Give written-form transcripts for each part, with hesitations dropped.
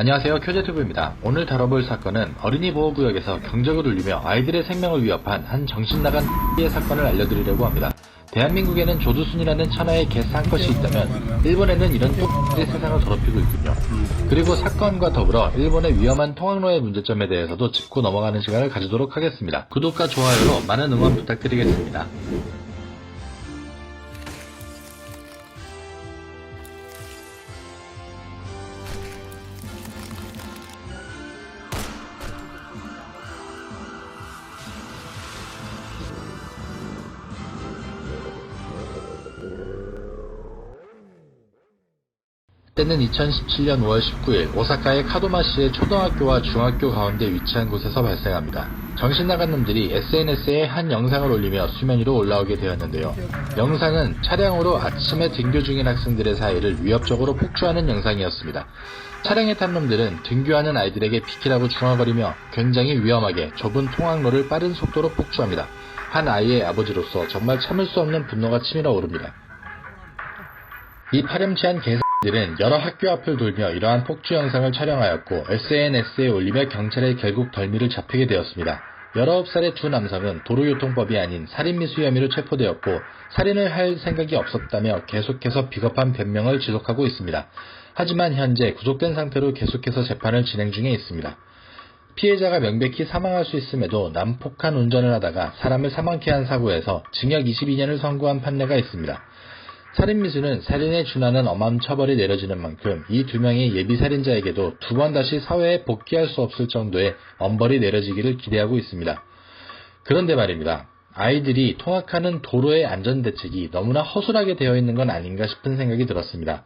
안녕하세요, 큐제튜브입니다. 오늘 다뤄볼 사건은 어린이 보호구역에서 경적을 울리며 아이들의 생명을 위협한 한 정신나간 X의 사건을 알려드리려고 합니다. 대한민국에는 조두순이라는 천하의 개 쌍것이 있다면 일본에는 이런 X들이 세상을 더럽히고 있군요. 그리고 사건과 더불어 일본의 위험한 통학로의 문제점에 대해서도 짚고 넘어가는 시간을 가지도록 하겠습니다. 구독과 좋아요로 많은 응원 부탁드리겠습니다. 때는 2017년 5월 19일 오사카의 카도마시의 초등학교와 중학교 가운데 위치한 곳에서 발생합니다. 정신나간 놈들이 SNS에 한 영상을 올리며 수면 위로 올라오게 되었는데요. 영상은 차량으로 아침에 등교 중인 학생들의 사이를 위협적으로 폭주하는 영상이었습니다. 차량에 탄 놈들은 등교하는 아이들에게 비키라고 중얼거리며 굉장히 위험하게 좁은 통학로를 빠른 속도로 폭주합니다. 한 아이의 아버지로서 정말 참을 수 없는 분노가 치밀어 오릅니다. 이 파렴치한 개새들은 여러 학교 앞을 돌며 이러한 폭주 영상을 촬영하였고 SNS에 올리며 경찰에 결국 덜미를 잡히게 되었습니다. 19살의 두 남성은 도로교통법이 아닌 살인미수 혐의로 체포되었고 살인을 할 생각이 없었다며 계속해서 비겁한 변명을 지속하고 있습니다. 하지만 현재 구속된 상태로 계속해서 재판을 진행 중에 있습니다. 피해자가 명백히 사망할 수 있음에도 난폭한 운전을 하다가 사람을 사망케 한 사고에서 징역 22년을 선고한 판례가 있습니다. 살인미수는 살인에 준하는 엄한 처벌이 내려지는 만큼 이 두 명의 예비살인자에게도 두 번 다시 사회에 복귀할 수 없을 정도의 엄벌이 내려지기를 기대하고 있습니다. 그런데 말입니다. 아이들이 통학하는 도로의 안전대책이 너무나 허술하게 되어 있는 건 아닌가 싶은 생각이 들었습니다.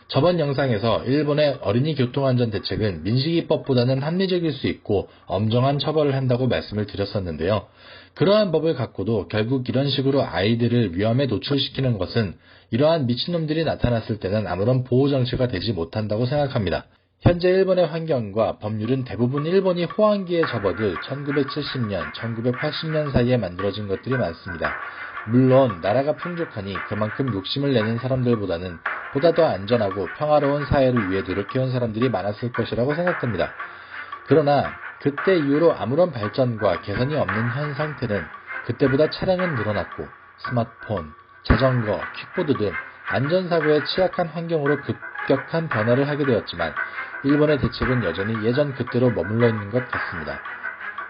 저번 영상에서 일본의 어린이 교통안전대책은 민식이법보다는 합리적일 수 있고 엄정한 처벌을 한다고 말씀을 드렸었는데요. 그러한 법을 갖고도 결국 이런 식으로 아이들을 위험에 노출시키는 것은 이러한 미친놈들이 나타났을 때는 아무런 보호장치가 되지 못한다고 생각합니다. 현재 일본의 환경과 법률은 대부분 일본이 호황기에 접어들 1970년, 1980년 사이에 만들어진 것들이 많습니다. 물론 나라가 풍족하니 그만큼 욕심을 내는 사람들보다는 보다 더 안전하고 평화로운 사회를 위해 노력해온 사람들이 많았을 것이라고 생각됩니다. 그러나 그때 이후로 아무런 발전과 개선이 없는 현 상태는 그때보다 차량은 늘어났고 스마트폰, 자전거, 킥보드 등 안전사고에 취약한 환경으로 급격한 변화를 하게 되었지만 일본의 대책은 여전히 예전 그때로 머물러 있는 것 같습니다.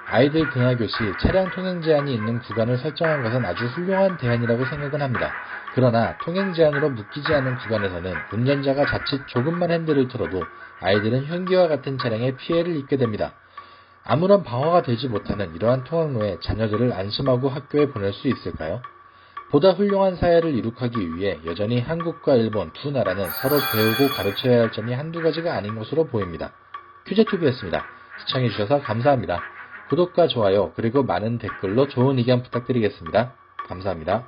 아이들 등하교 시 차량 통행 제한이 있는 구간을 설정한 것은 아주 훌륭한 대안이라고 생각은 합니다. 그러나 통행 제한으로 묶이지 않은 구간에서는 운전자가 자칫 조금만 핸들을 틀어도 아이들은 흉기와 같은 차량에 피해를 입게 됩니다. 아무런 방어가 되지 못하는 이러한 통학로에 자녀들을 안심하고 학교에 보낼 수 있을까요? 보다 훌륭한 사회를 이룩하기 위해 여전히 한국과 일본 두 나라는 서로 배우고 가르쳐야 할 점이 한두 가지가 아닌 것으로 보입니다. 큐제튜브였습니다. 시청해주셔서 감사합니다. 구독과 좋아요 그리고 많은 댓글로 좋은 의견 부탁드리겠습니다. 감사합니다.